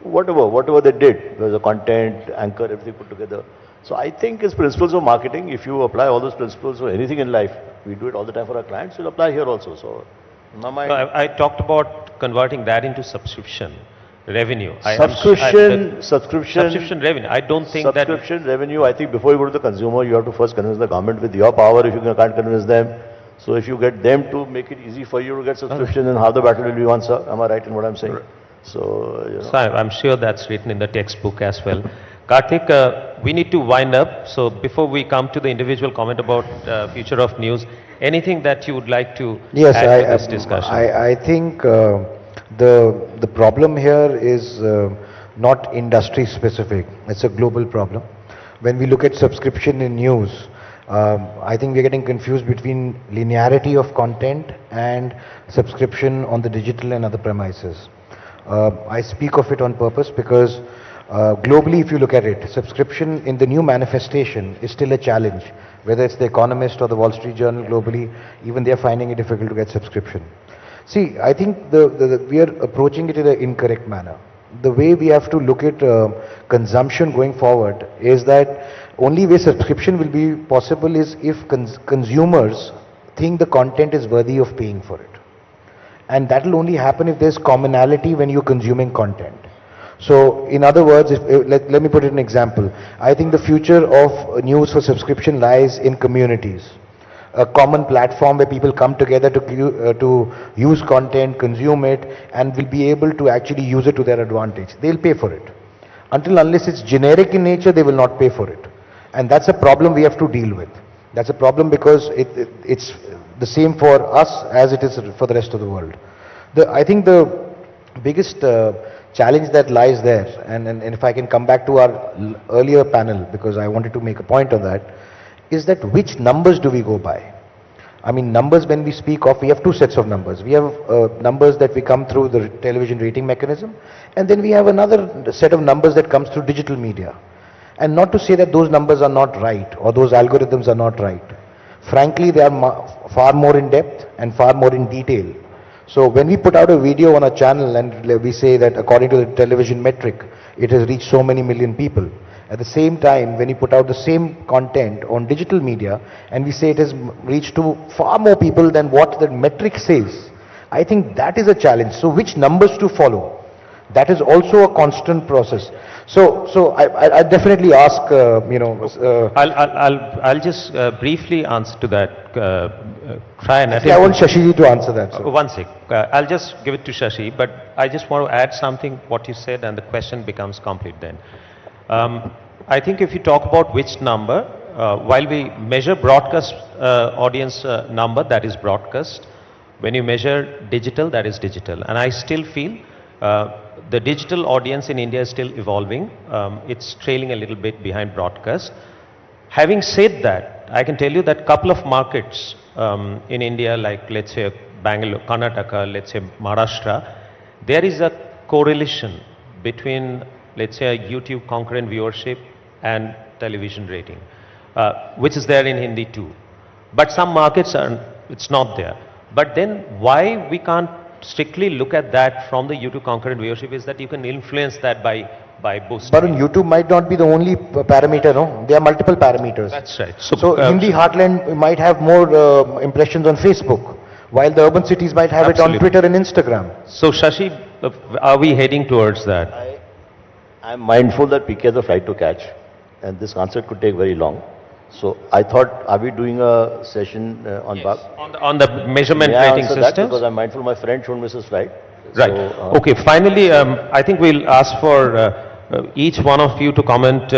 Whatever they did, there was a content, anchor, everything put together. So I think it's principles of marketing. If you apply all those principles for anything in life, we do it all the time for our clients, we'll apply here also. So, I talked about converting that into subscription revenue. Subscription revenue. I don't think that... Subscription revenue, I think before you go to the consumer, you have to first convince the government with your power if you can't convince them. So if you get them to make it easy for you to get subscription, then half the battle will be won, sir. Am I right in what I'm saying? So, So I'm sure that's written in the textbook as well. Karthik, we need to wind up. So before we come to the individual comment about future of news, anything that you would like to add to this discussion? I think the problem here is not industry specific. It's a global problem. When we look at subscription in news, I think we're getting confused between linearity of content and subscription on the digital and other premises. I speak of it on purpose because globally, if you look at it, subscription in the new manifestation is still a challenge. Whether it's The Economist or the Wall Street Journal globally, even they're finding it difficult to get subscription. See, I think we are approaching it in an incorrect manner. The way we have to look at consumption going forward is that only way subscription will be possible is if consumers think the content is worthy of paying for it. And that will only happen if there's commonality when you're consuming content. So, in other words, let me put it in an example. I think the future of news for subscription lies in communities. A common platform where people come together to use content, consume it, and will be able to actually use it to their advantage. They'll pay for it. Unless it's generic in nature, they will not pay for it. And that's a problem we have to deal with. That's a problem because it's the same for us as it is for the rest of the world. I think the biggest challenge that lies there, and if I can come back to our earlier panel, because I wanted to make a point on that, is that which numbers do we go by? I mean, numbers when we speak of, we have two sets of numbers. We have numbers that we come through the television rating mechanism, and then we have another set of numbers that comes through digital media. And not to say that those numbers are not right, or those algorithms are not right. Frankly, they are far more in depth and far more in detail. So when we put out a video on a channel and we say that according to the television metric, it has reached so many million people. At the same time, when you put out the same content on digital media and we say it has reached to far more people than what the metric says, I think that is a challenge. So which numbers to follow? That is also a constant process. So I definitely ask, I'll just briefly answer to that. Try and I want Shashi to answer that. So. One sec. I'll just give it to Shashi, but I just want to add something what you said, and the question becomes complete then. I think if you talk about which number, while we measure broadcast audience number, that is broadcast. When you measure digital, that is digital. And I still feel the digital audience in India is still evolving. It's trailing a little bit behind broadcast. Having said that, I can tell you that couple of markets in India, like let's say Bangalore, Karnataka, let's say Maharashtra, there is a correlation between, let's say, a YouTube concurrent viewership and television rating, which is there in Hindi too. But some markets it's not there. But then why we can't strictly look at that from the YouTube concurrent viewership is that you can influence that by boosting. But YouTube might not be the only parameter, no? There are multiple parameters. That's right. So Hindi heartland might have more impressions on Facebook, while the urban cities might have it on Twitter and Instagram. So Shashi, are we heading towards that? I'm mindful that PK has a flight to catch, and this concert could take very long. So I thought, are we doing a session on BARC? On the measurement May I rating answer that? systems? Because I'm mindful my friend shouldn't miss his flight. Right. So, Okay, finally, I think we'll ask for each one of you to comment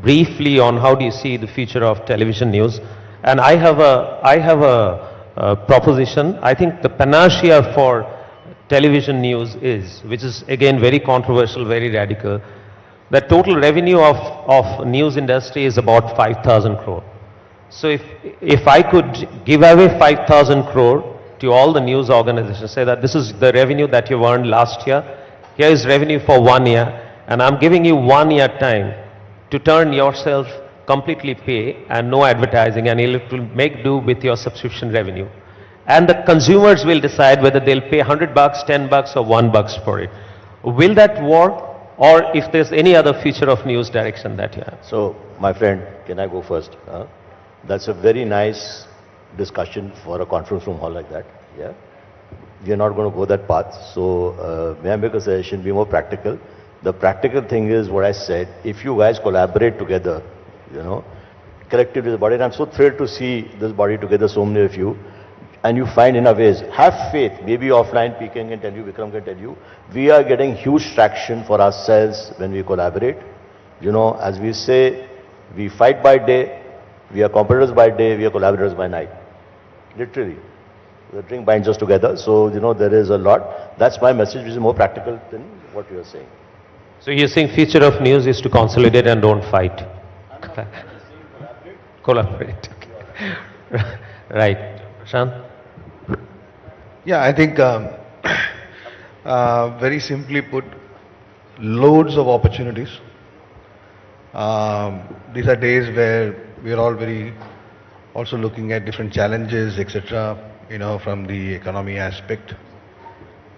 briefly on how do you see the future of television news. And I have a proposition. I think the panacea for television news is, which is again very controversial, very radical, the total revenue of news industry is about 5,000 crore. So if I could give away 5,000 crore to all the news organizations, say that this is the revenue that you earned last year, here is revenue for 1 year, and I'm giving you 1 year time to turn yourself completely pay and no advertising, and you'll have to make do with your subscription revenue. And the consumers will decide whether they'll pay $100, $10 or $1 for it. Will that work? Or if there's any other future of news direction that you have? So, my friend, can I go first? That's a very nice discussion for a conference room hall like that. Yeah, we are not going to go that path. So, may I make a suggestion? Be more practical. The practical thing is what I said. If you guys collaborate together, collectively as a body, and I'm so thrilled to see this body together, so many of you, and you find inner ways, have faith, maybe offline PK can tell you, Vikram can tell you, we are getting huge traction for ourselves when we collaborate. As we say, we fight by day, we are competitors by day, we are collaborators by night. Literally. The drink binds us together, so there is a lot. That's my message, which is more practical than what you are saying. So you're saying future of news is to consolidate and don't fight? Collaborate. Right. Shan? Yeah, I think very simply put, loads of opportunities. These are days where we are all very also looking at different challenges, etc., from the economy aspect.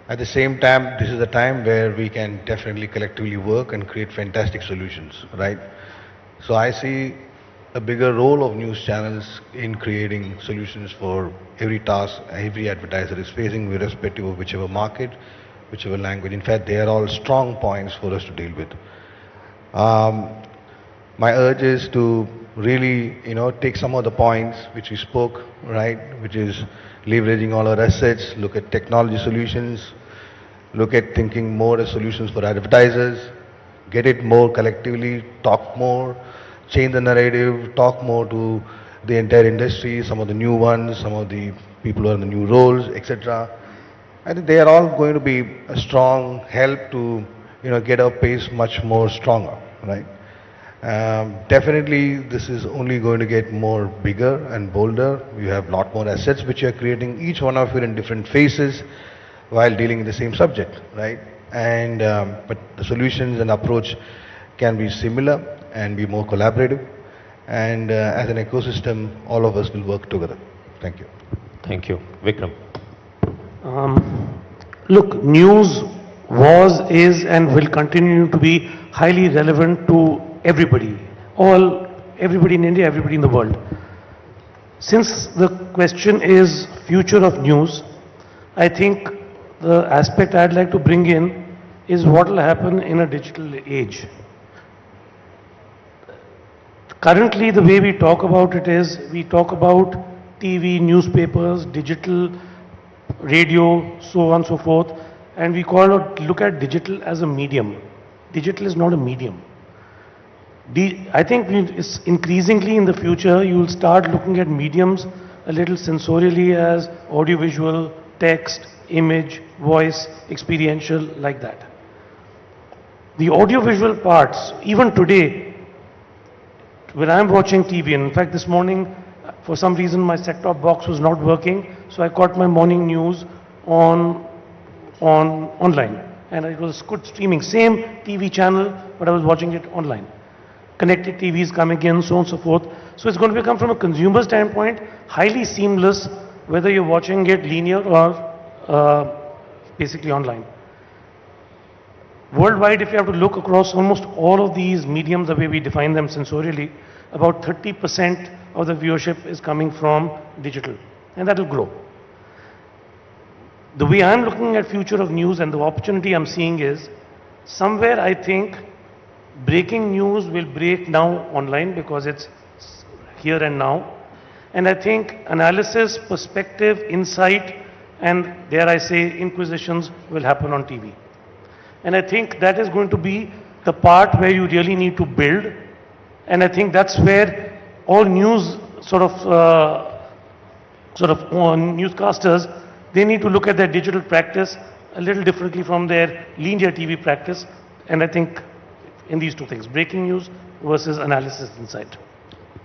At the same time, this is a time where we can definitely collectively work and create fantastic solutions, right? So I see a bigger role of news channels in creating solutions for every task every advertiser is facing, irrespective of whichever market, whichever language. In fact, they are all strong points for us to deal with. My urge is to really, take some of the points which we spoke, right, which is leveraging all our assets, look at technology solutions, look at thinking more as solutions for advertisers, get it more collectively, talk more, change the narrative, talk more to the entire industry, some of the new ones, some of the people who are in the new roles, etc. I think they are all going to be a strong help to, get our pace much more stronger, right? Definitely, this is only going to get more bigger and bolder. You have a lot more assets which you are creating, each one of you in different phases while dealing with the same subject, right? And but the solutions and approach can be similar and be more collaborative. And as an ecosystem, all of us will work together. Thank you. Thank you. Vikram. Look, news was, is and will continue to be highly relevant to everybody, everybody in India, everybody in the world. Since the question is future of news, I think the aspect I'd like to bring in is what will happen in a digital age. Currently, the way we talk about it is, we talk about TV, newspapers, digital, radio, so on and so forth, and we look at digital as a medium. Digital is not a medium. I think it's increasingly in the future, you will start looking at mediums a little sensorially as audiovisual, text, image, voice, experiential, like that. The audiovisual parts, even today, when I'm watching TV, and in fact this morning, for some reason my set-top box was not working, so I caught my morning news online. And it was good streaming, same TV channel, but I was watching it online. Connected TVs coming in, so on and so forth. So it's going to become, from a consumer standpoint, highly seamless, whether you're watching it linear or basically online. Worldwide, if you have to look across almost all of these mediums, the way we define them sensorially, about 30% of the viewership is coming from digital, and that will grow. The way I'm looking at future of news and the opportunity I'm seeing is, somewhere I think breaking news will break now online because it's here and now. And I think analysis, perspective, insight, and dare I say, inquisitions will happen on TV. And I think that is going to be the part where you really need to build. And I think that's where all news newscasters, they need to look at their digital practice a little differently from their linear TV practice. And I think in these two things, breaking news versus analysis insight.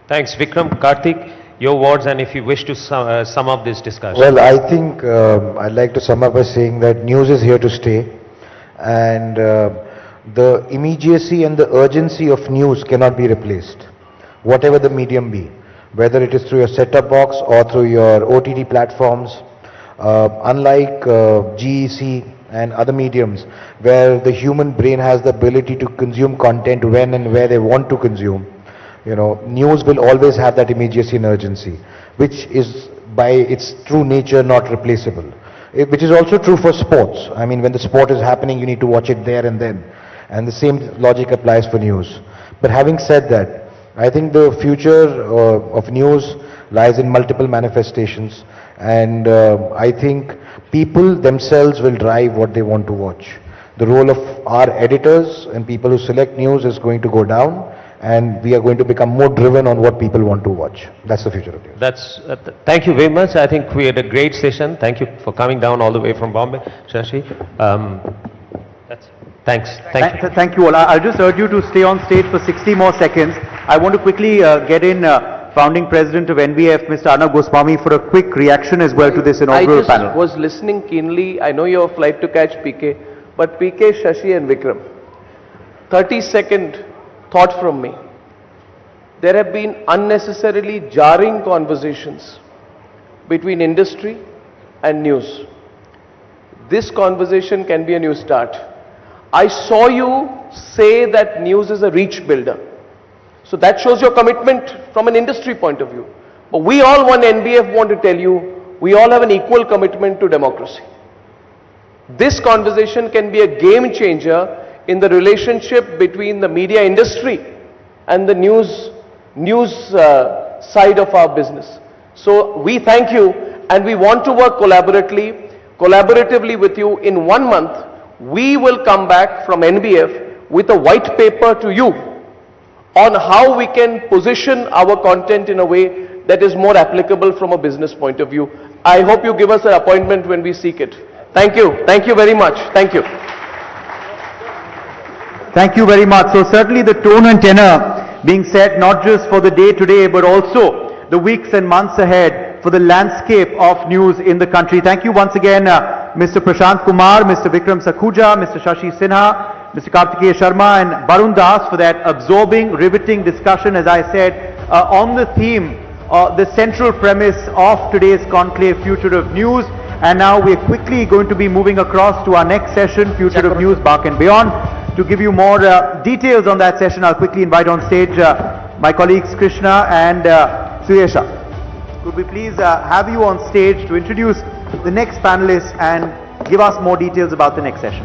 Thanks, Vikram. Karthik, your words, and if you wish to sum up this discussion. Well, I think I'd like to sum up by saying that news is here to stay, and the immediacy and the urgency of news cannot be replaced, whatever the medium be, whether it is through your set-top box or through your OTT platforms. Unlike GEC and other mediums, where the human brain has the ability to consume content when and where they want to consume, news will always have that immediacy and urgency, which is by its true nature not replaceable. Which is also true for sports. I mean, when the sport is happening, you need to watch it there and then. And the same logic applies for news. But having said that, I think the future of news lies in multiple manifestations. And I think people themselves will drive what they want to watch. The role of our editors and people who select news is going to go down, and we are going to become more driven on what people want to watch. That's the future of news. Thank you very much. I think we had a great session. Thank you for coming down all the way from Bombay, Shashi. Thanks. Thank you. Thank you all. I'll just urge you to stay on stage for 60 more seconds. I want to quickly get in founding president of NBF, Mr. Arnab Goswami, for a quick reaction as well to this inaugural panel. I was listening keenly. I know you have a flight to catch, PK, but PK, Shashi and Vikram, 30-second thought from me. There have been unnecessarily jarring conversations between industry and news. This conversation can be a new start. I saw you say that news is a reach builder. So that shows your commitment from an industry point of view. But we all, one NBF, want to tell you, we all have an equal commitment to democracy. This conversation can be a game changer in the relationship between the media industry and the news side of our business. So we thank you, and we want to work collaboratively with you. In 1 month, we will come back from NBF with a white paper to you on how we can position our content in a way that is more applicable from a business point of view. I hope you give us an appointment when we seek it. Thank you. Thank you very much. Thank you. Thank you very much. So certainly the tone and tenor being set not just for the day today, but also the weeks and months ahead for the landscape of news in the country. Thank you once again, Mr. Prashant Kumar, Mr. Vikram Sakhuja, Mr. Shashi Sinha, Mr. Kartikeya Sharma and Barun Das for that absorbing, riveting discussion, as I said, on the theme, the central premise of today's conclave, Future of News. And now we're quickly going to be moving across to our next session, Future of News, BARC and Beyond. To give you more details on that session, I'll quickly invite on stage my colleagues Krishna and Suyesha. Could we please have you on stage to introduce the next panelists and give us more details about the next session?